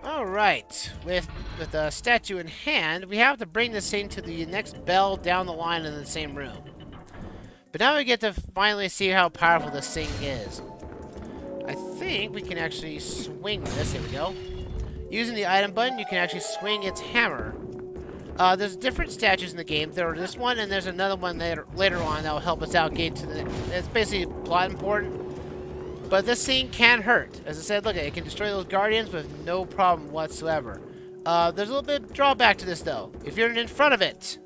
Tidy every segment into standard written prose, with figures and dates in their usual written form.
Alright, with the statue in hand, we have to bring this thing to the next bell down the line in the same room. But now we get to finally see how powerful this thing is. I think we can actually swing this. Here we go. Using the item button, you can actually swing its hammer. There's different statues in the game. There's this one, and there's another one later on that will help us out getting to the... It's basically plot important. But this thing can hurt. As I said, look, it can destroy those guardians with no problem whatsoever. There's a little bit of drawback to this, though. If you're in front of it,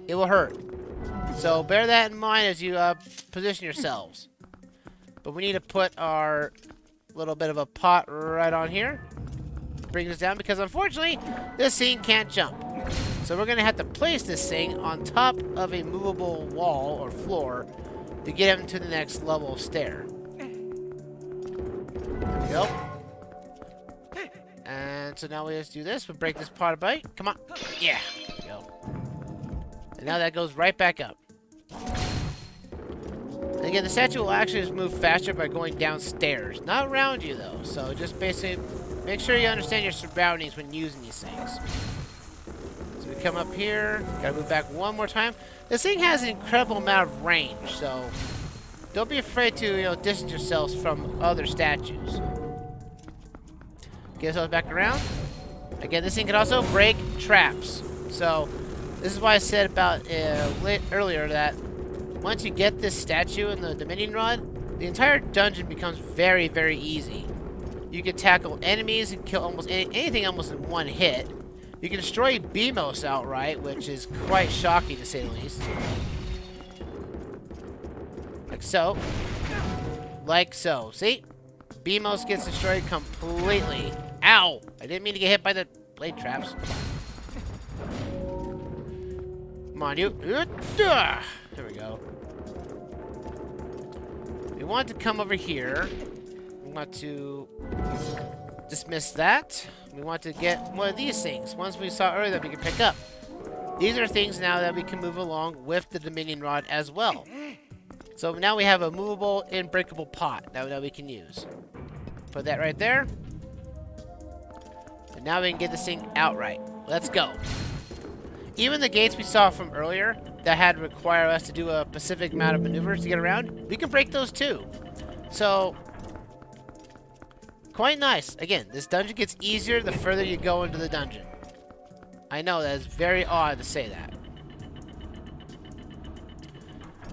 it will hurt. So bear that in mind as you position yourselves. But we need to put our little bit of a pot right on here. Bring this down because, unfortunately, this thing can't jump. So we're going to have to place this thing on top of a movable wall or floor to get him to the next level of stair. There we go. And so now we just do this. We break this pot apart. Come on. Yeah. There we go. And now that goes right back up. And again, the statue will actually just move faster by going downstairs. Not around you, though. So just basically make sure you understand your surroundings when using these things. So we come up here. Gotta move back one more time. This thing has an incredible amount of range, so don't be afraid to, distance yourselves from other statues. Get ourselves back around. Again, this thing can also break traps. So this is why I said about earlier that once you get this statue in the Dominion Rod, the entire dungeon becomes very, very easy. You can tackle enemies and kill almost anything almost in one hit. You can destroy Beamos outright, which is quite shocking to say the least. Like so. Like so. See? Beamos gets destroyed completely. Ow! I didn't mean to get hit by the blade traps. Come on, you. There we go. We want to come over here. We want to dismiss that. We want to get one of these things. Ones we saw earlier that we can pick up. These are things now that we can move along with the Dominion Rod as well. So now we have a movable, unbreakable pot that we can use. Put that right there. And now we can get this thing outright. Let's go. Even the gates we saw from earlier that had to require us to do a specific amount of maneuvers to get around, we can break those too. So, quite nice. Again, this dungeon gets easier the further you go into the dungeon. I know that is very odd to say that.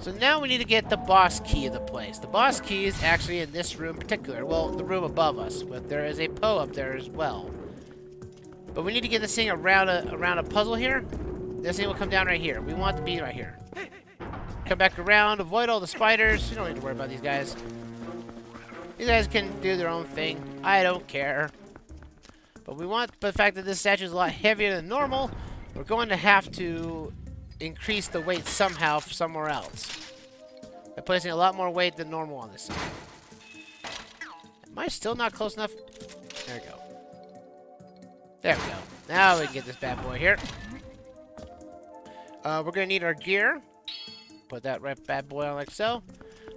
So now we need to get the boss key of the place. The boss key is actually in this room in particular. Well, the room above us, but there is a Poe up there as well. But we need to get this thing around a puzzle here. This thing will come down right here. We want it to be right here. Come back around, avoid all the spiders. You don't need to worry about these guys. These guys can do their own thing. I don't care. But we want the fact that this statue is a lot heavier than normal. We're going to have to increase the weight somehow somewhere else. By placing a lot more weight than normal on this side. Am I still not close enough? There we go. There we go. Now we can get this bad boy here. We're going to need our gear. Put that right bad boy on like so.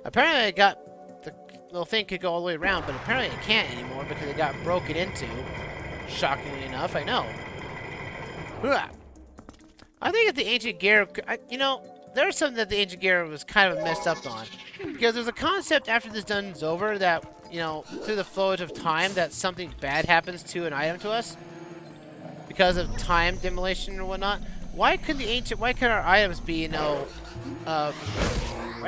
Apparently it got... The little thing could go all the way around, but apparently it can't anymore because it got broken into. Shockingly enough, I know. I think if the ancient gear... there's something that the ancient gear was kind of messed up on. Because there's a concept after this dungeon's over that, through the flow of time, that something bad happens to an item to us. Because of time demolition or whatnot. Why couldn't our items be, why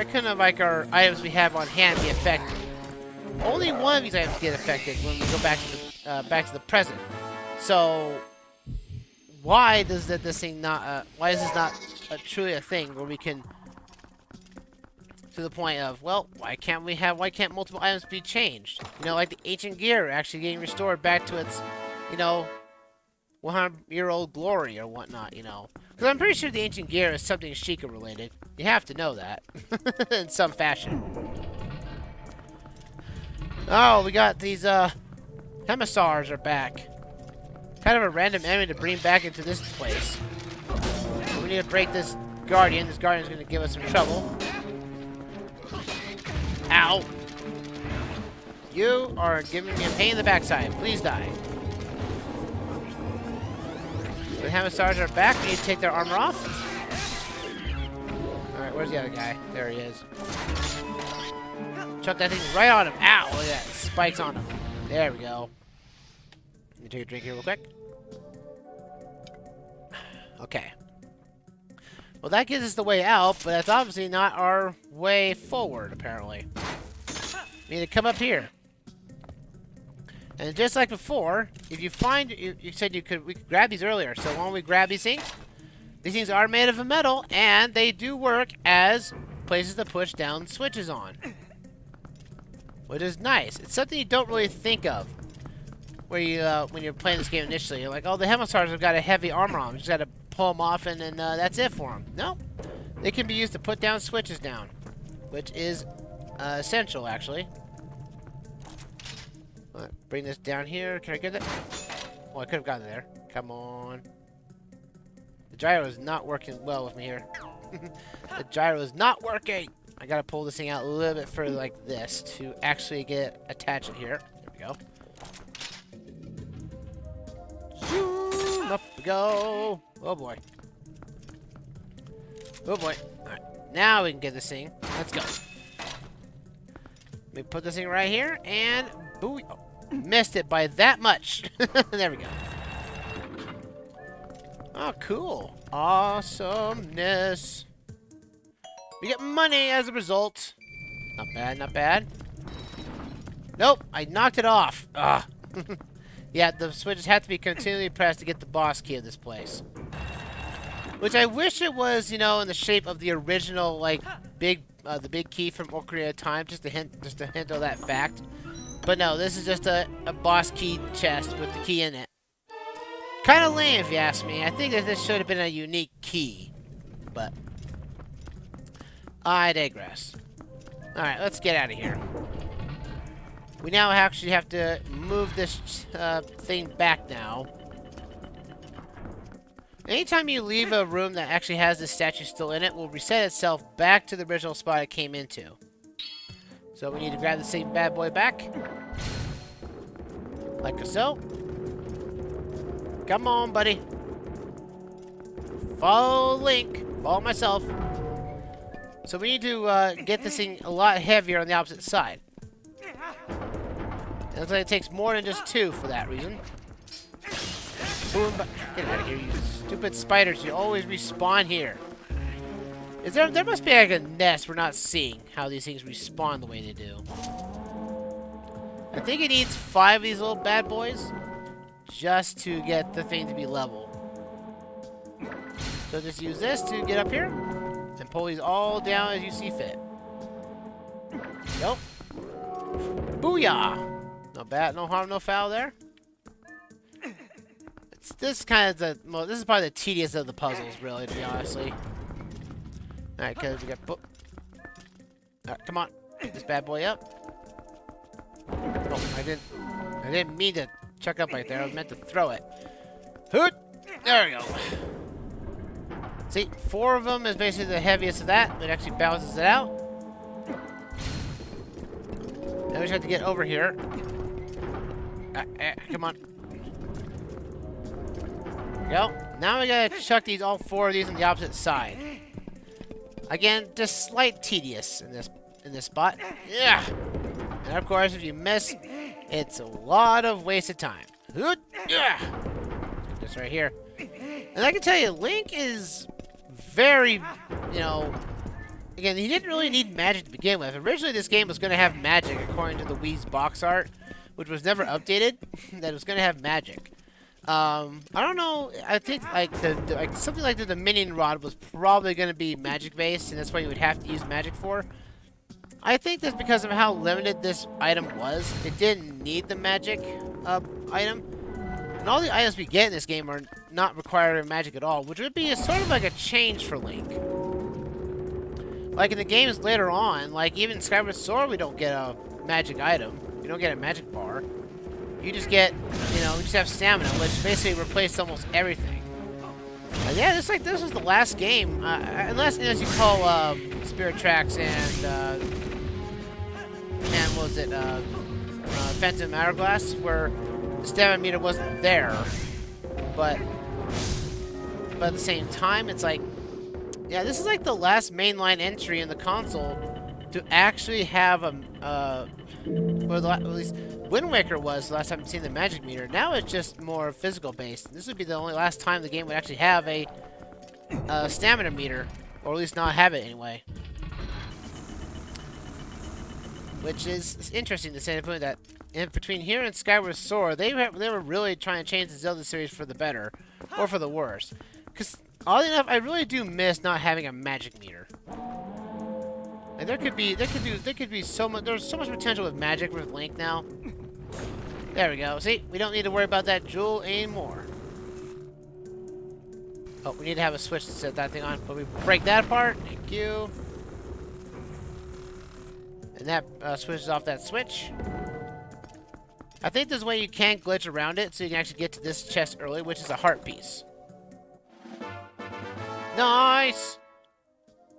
couldn't, our items we have on hand be affected? Only one of these items get affected when we go back to the present. So, why does this thing not, why is this not truly a thing where we can, to the point of, well, why can't multiple items be changed? Like the ancient gear actually getting restored back to its, 100-year-old glory or whatnot, Because I'm pretty sure the ancient gear is something Sheikah related. You have to know that. In some fashion. Oh, we got these, Emissars are back. Kind of a random enemy to bring back into this place. need to break this guardian. This guardian's gonna give us some trouble. Ow! You are giving me a pain in the backside. Please die. The Hamastars are back. We need to take their armor off. Alright, where's the other guy? There he is. Chuck that thing right on him. Ow! Look at that. Spikes on him. There we go. Let me take a drink here real quick. Okay. Well, that gives us the way out, but that's obviously not our way forward, apparently. We need to come up here. And just like before, if you find... You said we could grab these earlier, so why don't we grab these things? These things are made of metal, and they do work as places to push down switches on. Which is nice. It's something you don't really think of. Where you, when you're playing this game initially, you're like, oh, the Hamastars have got a heavy armor on them. You just gotta pull them off, and then that's it for them. No. They can be used to put down switches down. Which is essential, actually. Bring this down here. Can I get that? Oh, I could have gotten there. Come on. The gyro is not working well with me here. The gyro is not working. I gotta pull this thing out a little bit further like this to actually get attached here. There we go. Zoom, up we go. Oh boy. Oh boy. Alright. Now we can get this thing. Let's go. Let me put this thing right here and booey. Oh. Missed it by that much. There we go. Oh, cool. Awesomeness. We get money as a result. Not bad, not bad. Nope, I knocked it off. Ugh. Yeah, the switches have to be continually pressed to get the boss key of this place. Which I wish it was, you know, in the shape of the original, like, the big key from Ocarina of Time, just to hint of that fact. But no, this is just a boss key chest with the key in it. Kind of lame, if you ask me. I think that this should have been a unique key. But I digress. Alright, let's get out of here. We now actually have to move this thing back now. Anytime you leave a room that actually has this statue still in it, will reset itself back to the original spot it came into. So we need to grab the same bad boy back. Like so. Come on, buddy. Follow Link. Follow myself. So we need to get this thing a lot heavier on the opposite side. It looks like it takes more than just two for that reason. Boom. Get out of here, you stupid spiders. You always respawn here. There must be like a nest we're not seeing, how these things respawn the way they do. I think it needs 5 of these little bad boys just to get the thing to be level. So just use this to get up here and pull these all down as you see fit. Nope. Booyah! No bad, no harm, no foul there. This is probably the tedious of the puzzles, really, to be honestly. Alright, because we got... Alright, come on. Pick this bad boy up. Oh, I didn't mean to chuck up right there. I was meant to throw it. Hoot! There we go. See, 4 of them is basically the heaviest of that. It actually balances it out. Now we just have to get over here. Come on. There we go. Now we gotta chuck all 4 of these on the opposite side. Again, just slight tedious in this spot. Yeah. And of course, if you miss, it's a lot of wasted time. Yeah. This right here. And I can tell you, Link is very, you know, again, he didn't really need magic to begin with. Originally, this game was going to have magic, according to the Wii's box art, which was never updated, that it was going to have magic. I don't know, I think, like, something like the Dominion Rod was probably going to be magic-based, and that's what you would have to use magic for. I think that's because of how limited this item was. It didn't need the magic item. And all the items we get in this game are not requiring magic at all, which would be sort of like a change for Link. Like in the games later on, like even Skyward Sword, we don't get a magic item. You don't get a magic bar. You just get, you know, we just have stamina, which basically replaced almost everything. Yeah, it's like this was the last game, unless you call Spirit Tracks and what was it, Phantom Hourglass, where the stamina meter wasn't there, but at the same time, it's like, yeah, this is like the last mainline entry in the console to actually have a, or at least Wind Waker was the last time I've seen the magic meter. Now it's just more physical based. This would be the only last time the game would actually have a stamina meter, or at least not have it anyway. Which is interesting to say, that in between here and Skyward Sword, they were really trying to change the Zelda series for the better, or for the worse. Because oddly enough, I really do miss not having a magic meter. And there could be so much. There's so much potential with magic with Link now. There we go. See, we don't need to worry about that jewel anymore. Oh, we need to have a switch to set that thing on. But we break that apart. Thank you. And that switches off that switch. I think there's a way you can glitch around it, so you can actually get to this chest early, which is a heart piece. Nice!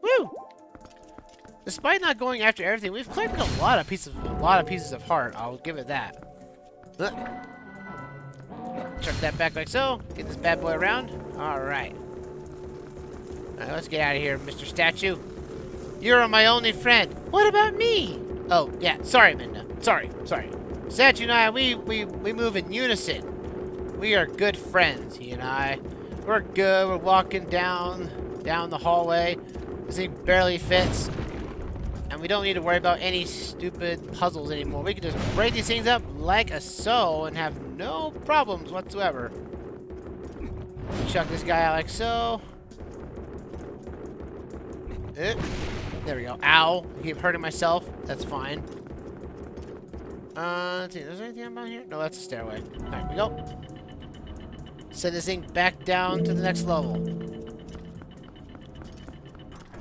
Woo! Despite not going after everything, we've collected a lot of pieces of heart. I'll give it that. Chuck that back like so. Get this bad boy around. All right. All right, let's get out of here, Mr. Statue. You're my only friend. What about me? Oh, yeah. Sorry, Minda. Sorry. Statue and I, we move in unison. We are good friends, he and I. We're good. We're walking down the hallway. This thing barely fits. And we don't need to worry about any stupid puzzles anymore. We can just break these things up like a so and have no problems whatsoever. Chuck this guy out like so. There we go. Ow. I keep hurting myself. That's fine. Is there anything about here? No, that's a stairway. Alright, we go. Send this thing back down to the next level.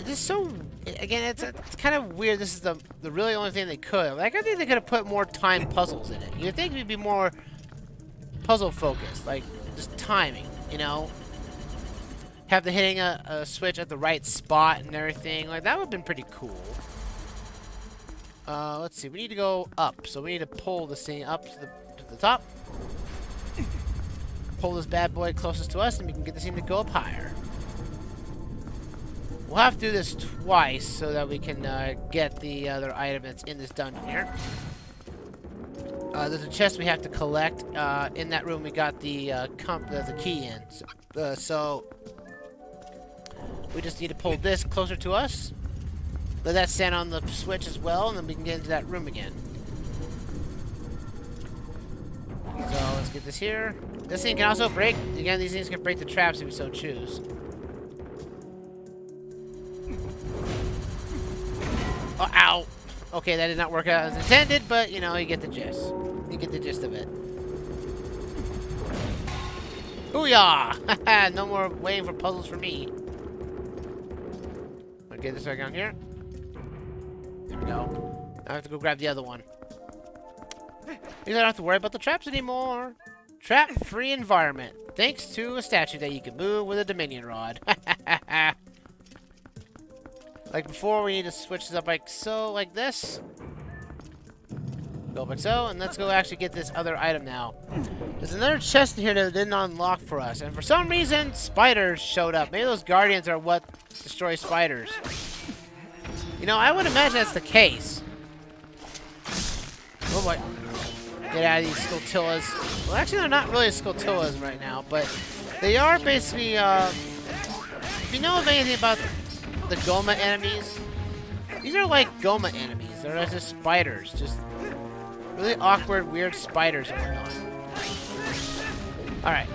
It's just so... Again, it's kind of weird. This is the really only thing they could. Like, I think they could have put more time puzzles in it. You'd think it would be more puzzle focused. Like, just timing, you know? Have the hitting a switch at the right spot and everything. Like, that would have been pretty cool. Let's see. We need to go up. So we need to pull this thing up to the top. Pull this bad boy closest to us, and we can get this thing to go up higher. We'll have to do this twice so that we can get the other item that's in this dungeon here. There's a chest we have to collect. In that room, we got the key in. So we just need to pull this closer to us. Let that stand on the switch as well, and then we can get into that room again. So let's get this here. This thing can also break. Again, these things can break the traps if we so choose. Oh, ow! Okay, that did not work out as intended, but you know, you get the gist. You get the gist of it. Booyah! No more waiting for puzzles for me. Okay, this back down here. There we go. Now I have to go grab the other one. I don't have to worry about the traps anymore. Trap-free environment. Thanks to a statue that you can move with a Dominion rod. Like before, we need to switch this up like so, like this. Go up like so, and let's go actually get this other item now. There's another chest in here that didn't unlock for us, and for some reason, spiders showed up. Maybe those guardians are what destroy spiders. You know, I would imagine that's the case. Oh boy. Get out of these Scotillas. Well, actually, they're not really Scotillas right now, but they are basically, if you know of anything about the Goma enemies, these are like Goma enemies. They're just spiders. Just really awkward, weird spiders and whatnot. Alright.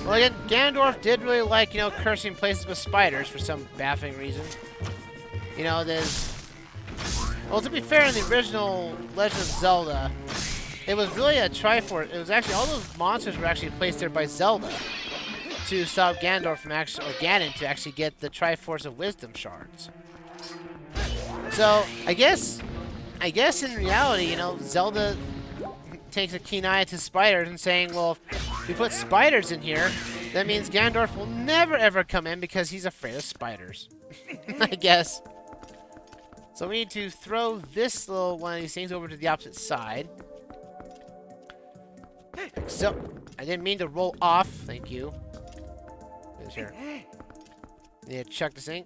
Well, again, Ganondorf did really like, you know, cursing places with spiders for some baffling reason. You know, there's... Well, to be fair, in the original Legend of Zelda, it was really a Triforce. It was actually, all those monsters were actually placed there by Zelda to stop Ganondorf from actually, or Ganon to actually get the Triforce of Wisdom shards. So, I guess in reality, you know, Zelda takes a keen eye to spiders and saying, well, if we put spiders in here, That means Ganondorf will never ever come in because he's afraid of spiders. I guess. So we need to throw this little one of these things over to the opposite side. Like so. I didn't mean to roll off. Thank you. It's here. Need to chuck this thing.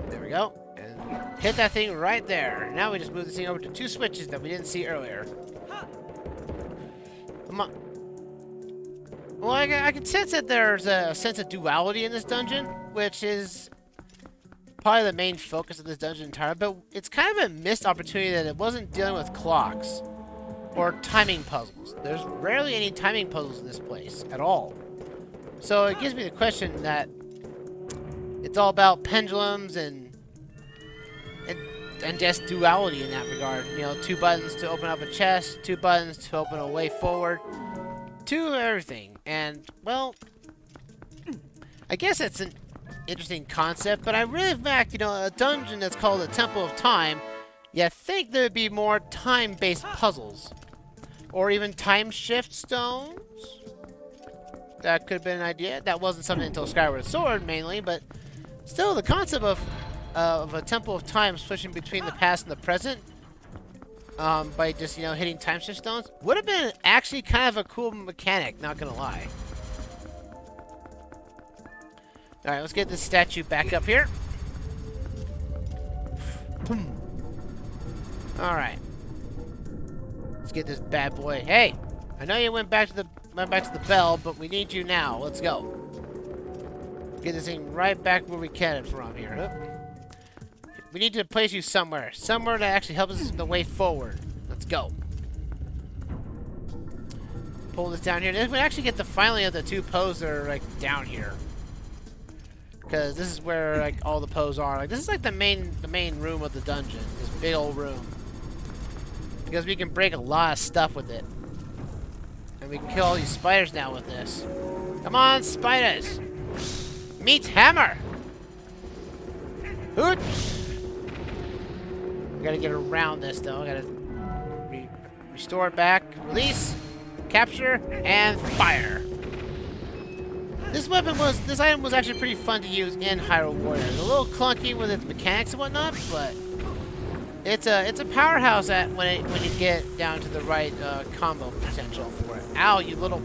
There we go. And hit that thing right there. Now we just move this thing over to 2 switches that we didn't see earlier. Come on. Well, I can sense that there's a sense of duality in this dungeon, which is probably the main focus of this dungeon entirely, but it's kind of a missed opportunity that it wasn't dealing with clocks or timing puzzles. There's rarely any timing puzzles in this place at all. So it gives me the question that it's all about pendulums and just duality in that regard. You know, 2 buttons to open up a chest, 2 buttons to open a way forward, 2 everything. And, well, I guess it's an interesting concept, but I really, in fact, you know, a dungeon that's called the Temple of Time, you think there would be more time-based puzzles. Or even time shift stones. That could have been an idea. That wasn't something until Skyward Sword, mainly, but still, the concept of a Temple of Time switching between the past and the present by just, you know, hitting time shift stones would have been actually kind of a cool mechanic, not gonna lie. Alright, let's get this statue back up here. Alright. Let's get this bad boy. Hey! I know you went back to the bell, but we need you now. Let's go. Get this thing right back where we can it from here. We need to place you somewhere. Somewhere that actually helps us the way forward. Let's go. Pull this down here. Then we actually get the finally of the 2 pose that are like down here. Because this is where like all the pose are. Like this is like the main room of the dungeon. This big old room. Because we can break a lot of stuff with it. And we can kill all these spiders now with this. Come on, spiders! Meet hammer! Hoot! We gotta get around this though. We gotta restore it back. Release, capture, and fire. This item was actually pretty fun to use in Hyrule Warriors. A little clunky with its mechanics and whatnot, but it's a powerhouse when you get down to the right combo potential for it. Ow, you little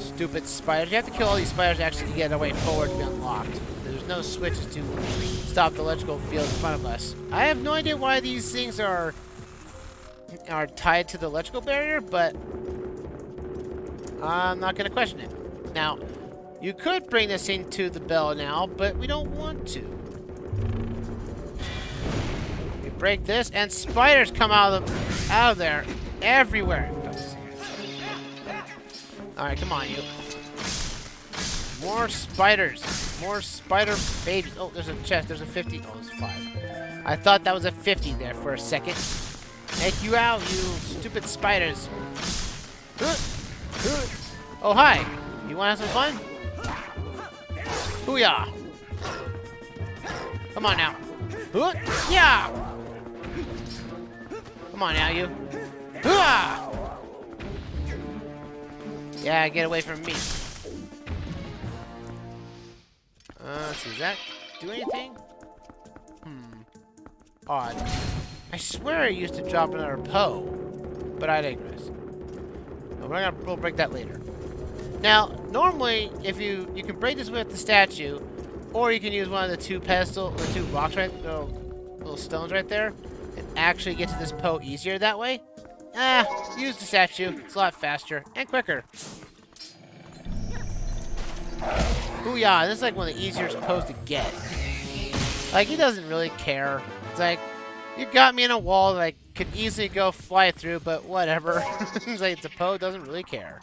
stupid spiders! You have to kill all these spiders actually to get a way forward to be unlocked. There's no switches to stop the electrical field in front of us. I have no idea why these things are tied to the electrical barrier, but I'm not going to question it. Now, you could bring this thing to the bell now, but we don't want to. We break this, and spiders come out of there everywhere. Alright, come on, you. More spiders. More spider babies. Oh, there's a chest. There's a 50. Oh, it's 5. I thought that was a 50 there for a second. Take you out, you stupid spiders. Oh, hi. You want to have some fun? Booyah. Come on now. Yeah. Come on now, you. Yeah, get away from me. Let's see, does that do anything? Odd. I swear I used to drop another Poe, but I digress. We'll break that later. Now, normally, if you can break this with the statue, or you can use one of the 2 pedestal, or 2 rocks right, little stones right there, and actually get to this Poe easier that way. Use the statue. It's a lot faster and quicker. Booyah, this is like one of the easiest Poes to get. Like, he doesn't really care. It's like, you got me in a wall that I could easily go fly through, but whatever. It's like, it's a Poe, doesn't really care.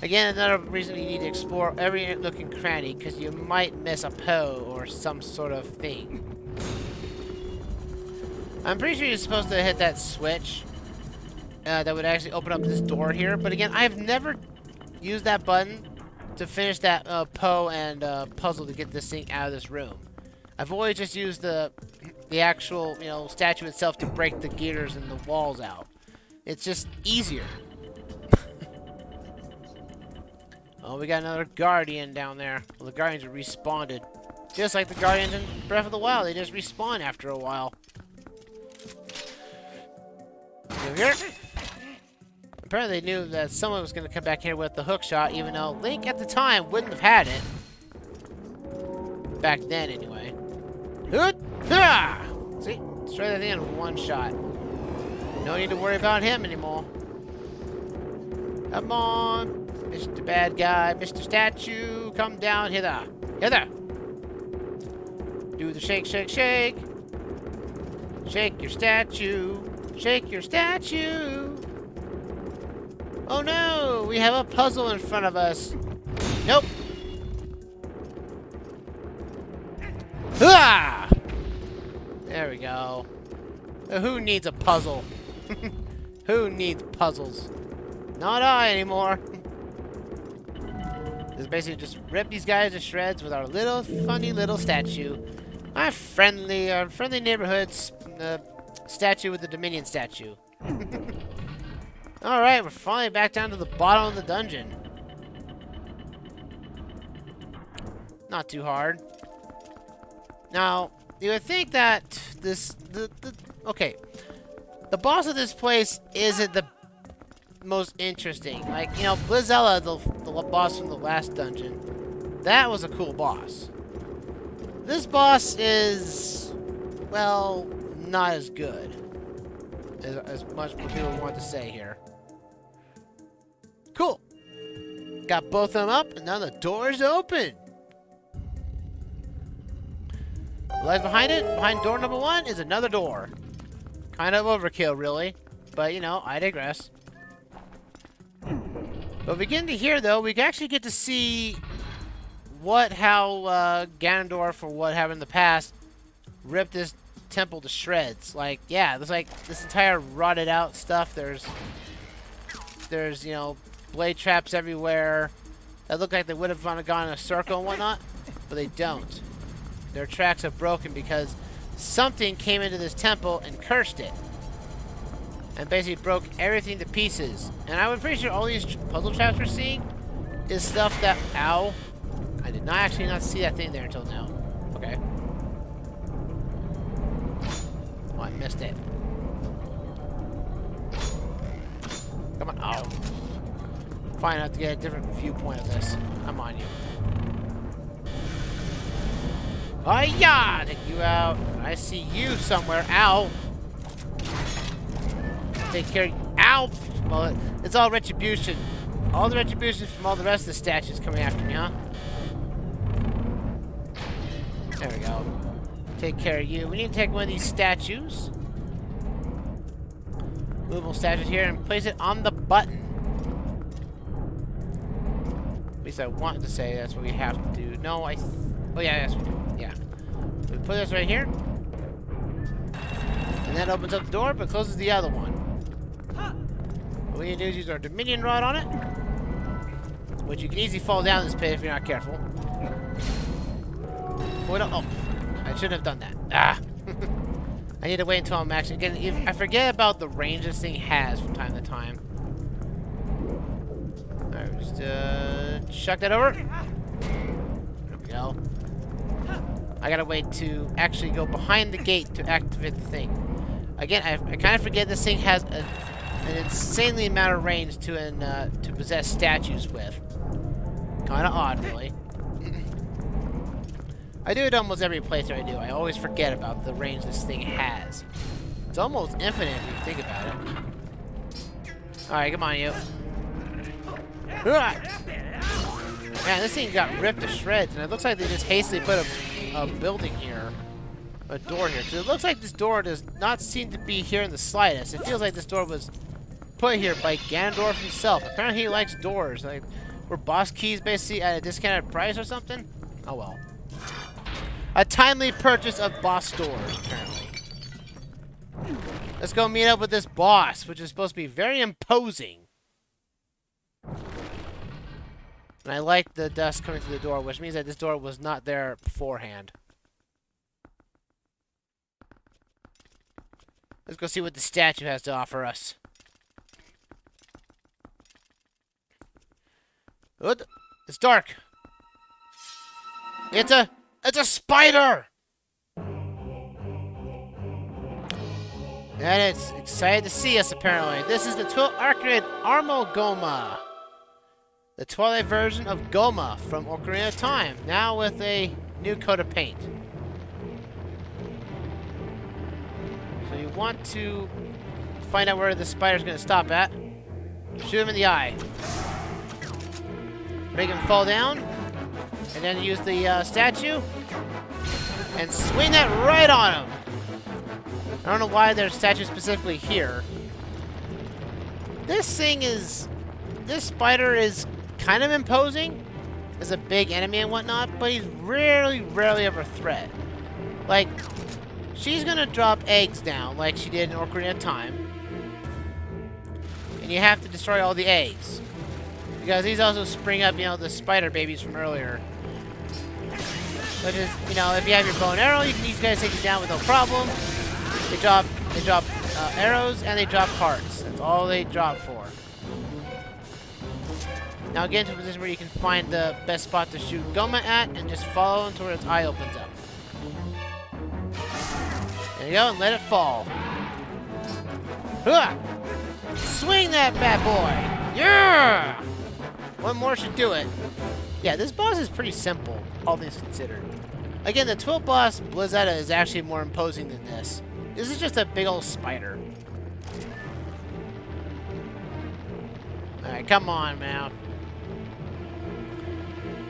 Again, another reason you need to explore every nook and cranny, because you might miss a Poe or some sort of thing. I'm pretty sure you're supposed to hit that switch that would actually open up this door here, but again, I've never used that button to finish that Poe and puzzle to get this thing out of this room. I've always just used the actual, statue itself to break the gears and the walls out. It's just easier. Oh, we got another Guardian down there. Well, the Guardians are respawned. Just like the Guardians in Breath of the Wild. They just respawn after a while. You here? Apparently they knew that someone was going to come back here with the hook shot, even though Link at the time wouldn't have had it. Back then, anyway. See? Destroy that thing in one shot. No need to worry about him anymore. Come on, Mr. Bad Guy, Mr. Statue, come down hither. Hither! Do the shake, shake, shake. Shake your statue. Shake your statue. Oh no, we have a puzzle in front of us. Nope. Ah! There we go. Who needs a puzzle? Who needs puzzles? Not I anymore. Just basically just rip these guys to shreds with our little funny little statue. Our friendly neighborhood statue with the Dominion statue. Alright, we're finally back down to the bottom of the dungeon. Not too hard. Now, you would think that okay. The boss of this place isn't the most interesting. Like, you know, Blizzella, the boss from the last dungeon, that was a cool boss. This boss is, well, not as good as much as people want to say here. Cool. Got both of them up, and now the door's open. Lies behind it, behind door number 1, is another door. Kind of overkill, really. But, you know, I digress. But begin to hear, though, we actually get to see how Ganondorf, or what happened in the past, ripped this temple to shreds. Like, yeah, there's like this entire rotted out stuff. There's, you know, blade traps everywhere that look like they would have gone in a circle and whatnot, but they don't. Their tracks are broken because something came into this temple and cursed it. And basically broke everything to pieces. And I was pretty sure all these puzzle traps we're seeing is stuff that... Ow. I did not see that thing there until now. Okay. Oh, I missed it. Come on. Oh. Fine, I have to get a different viewpoint of this. I'm on you. Hi-ya! Take you out. I see you somewhere. Ow. Take care of you. Ow! Well, it's all retribution. All the retribution from all the rest of the statues coming after me, huh? There we go. Take care of you. We need to take one of these statues. Movable statues here and place it on the button. At least I wanted to say that's what we have to do. No, oh yeah, yes we do. Yeah. We put this right here. And that opens up the door, but closes the other one. What we need to do is use our Dominion rod on it. Which you can easily fall down this pit if you're not careful. Oh, I shouldn't have done that. Ah! I need to wait until I'm actually... Again, I forget about the range this thing has from time to time. Alright, just chuck that over. There we go. I gotta wait to actually go behind the gate to activate the thing. Again, I kind of forget this thing has an insanely amount of range to possess statues with. Kind of odd, really. I do it almost every playthrough I do. I always forget about the range this thing has. It's almost infinite if you think about it. Alright, come on, you. Man, this thing got ripped to shreds, and it looks like they just hastily put a building here. A door here. Because it looks like this door does not seem to be here in the slightest. It feels like this door was put here by Ganondorf himself. Apparently he likes doors. Like, were boss keys basically at a discounted price or something? Oh well. A timely purchase of boss doors, apparently. Let's go meet up with this boss, which is supposed to be very imposing. And I like the dust coming through the door, which means that this door was not there beforehand. Let's go see what the statue has to offer us. What? It's dark. It's a spider! And it's excited to see us, apparently. This is the Arcade Armogoma. The Twilight version of Goma from Ocarina of Time. Now with a new coat of paint. So you want to find out where the spider's going to stop at. Shoot him in the eye. Make him fall down. And then use the statue. And swing that right on him. I don't know why there's statues specifically here. This spider is kind of imposing as a big enemy and whatnot, but he's rarely ever a threat. Like, she's gonna drop eggs down like she did in Ocarina of Time. And you have to destroy all the eggs. Because these also spring up, the spider babies from earlier. Which is, if you have your bow and arrow, you can use guys take these down with no problem. They drop arrows and they drop hearts. That's all they drop for. Now get into a position where you can find the best spot to shoot Goma at and just follow until its eye opens up. There you go, and let it fall. Hooah! Swing that bad boy! Yeah! One more should do it. Yeah, this boss is pretty simple, all things considered. Again, the 12 boss, Blizzetta, is actually more imposing than this. This is just a big old spider. Alright, come on, man.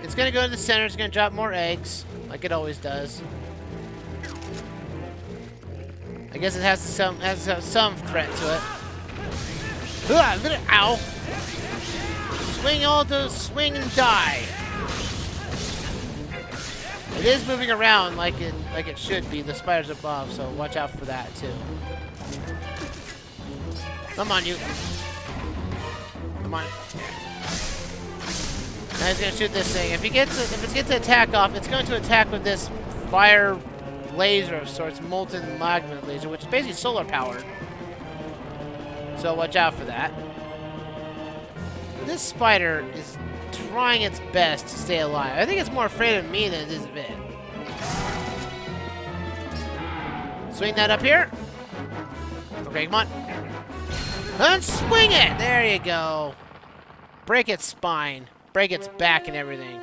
It's gonna go to the center, it's gonna drop more eggs, like it always does. I guess it has some threat to it. Ow! Swing and die. It is moving around like it should be. The spider's above, so watch out for that too. Come on, you. Come on. Now he's gonna shoot this thing. If it gets the attack off, it's going to attack with this fire laser of sorts, molten magma laser, which is basically solar powered. So watch out for that. This spider is trying its best to stay alive. I think it's more afraid of me than it is of it. Swing that up here. Okay, come on. And swing it! There you go. Break its spine. Break its back and everything.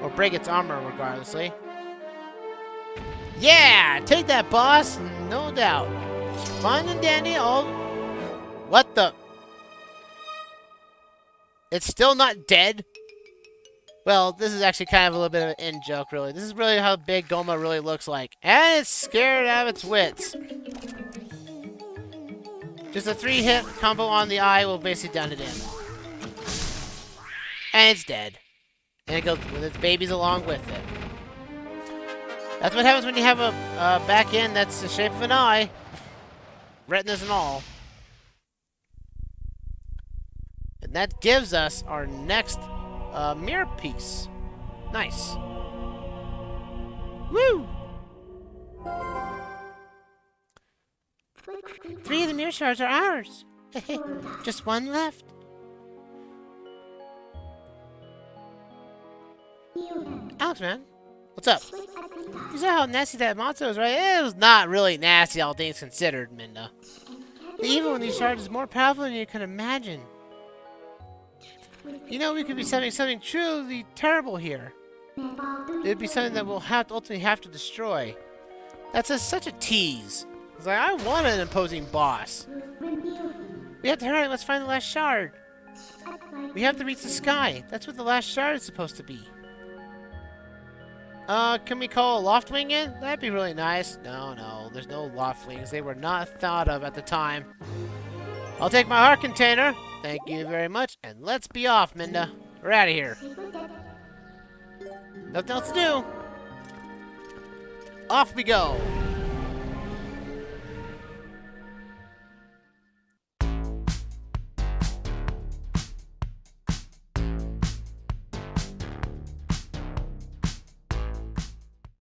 Or break its armor, regardlessly. Yeah! Take that, boss! No doubt. Fun and dandy, all... What the... It's still not dead? Well, this is actually kind of a little bit of an in-joke, really. This is really how big Goma really looks like. And it's scared out of its wits. Just a 3-hit combo on the eye will basically done it in. And it's dead. And it goes with its babies along with it. That's what happens when you have a back end that's the shape of an eye. Retinas and all. And that gives us our next mirror piece. Nice. Woo! 3 of the mirror shards are ours. Just 1 left. Alexman, what's up? You saw how nasty that monster was, right? It was not really nasty, all things considered, Minda. Even when these shards is more powerful than you can imagine. We could be something truly terrible here. It would be something that we'll ultimately have to destroy. That's such a tease. It's like, I want an imposing boss. We have to hurry. Let's find the last shard. We have to reach the sky. That's what the last shard is supposed to be. Can we call a Loftwing in? That'd be really nice. No, there's no Loftwings. They were not thought of at the time. I'll take my heart container. Thank you very much, and let's be off, Minda. We're out of here. Nothing else to do. Off we go.